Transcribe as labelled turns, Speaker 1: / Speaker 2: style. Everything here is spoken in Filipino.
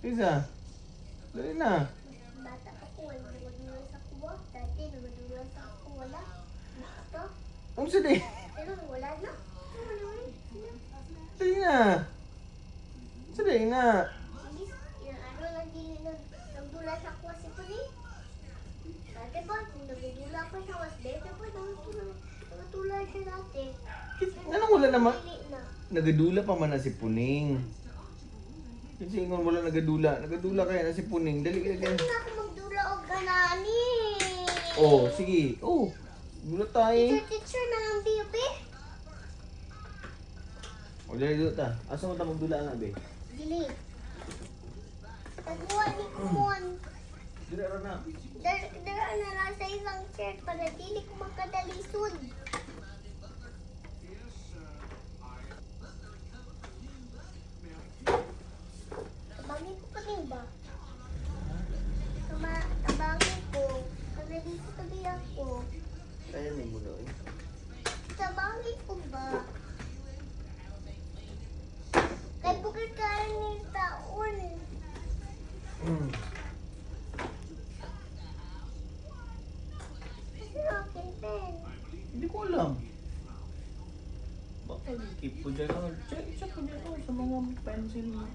Speaker 1: Isa. Dali na.
Speaker 2: Bata pa ko, wala nagdudula sa kuwa. Dati nagdudula sa kuwala. Ito,
Speaker 1: Ang sige.
Speaker 2: pero wala na.
Speaker 1: Dali na. Dali na.
Speaker 2: Imbis, yung ano lagi nagdula sa kuwa si Puli. Dati pa, kung nagdudula pa sa was, dati pa nagdudula siya dati.
Speaker 1: Anong wala naman?
Speaker 2: Pili na.
Speaker 1: Nagadula pa man na si Puning. Kasi ingon wala nagadula. Nagadula kaya na si Puning. Dali ka.
Speaker 2: Hindi na ako magdula o ganani.
Speaker 1: Oh, sige. Oh. Dula tayo.
Speaker 2: Teacher na lang, baby.
Speaker 1: O, dali dito ta. Asa mo ta magdula nga, be?
Speaker 2: Dili. Taguan ni Kumon.
Speaker 1: Dili ra na.
Speaker 2: Dara na lang sa isang chair para dili ko magkadalisod. Tabangin ko pa rin ba? Tabangin ko. Para dito tabi ako.
Speaker 1: Kaya ni mo doy.
Speaker 2: Tabangin ko ba? Kay bukit kaya ni taon.
Speaker 1: Hmm.
Speaker 2: Kasi akin pen.
Speaker 1: Hindi ko alam. Baka keep ko dyan. Check ko dyan sa mga pencil mo.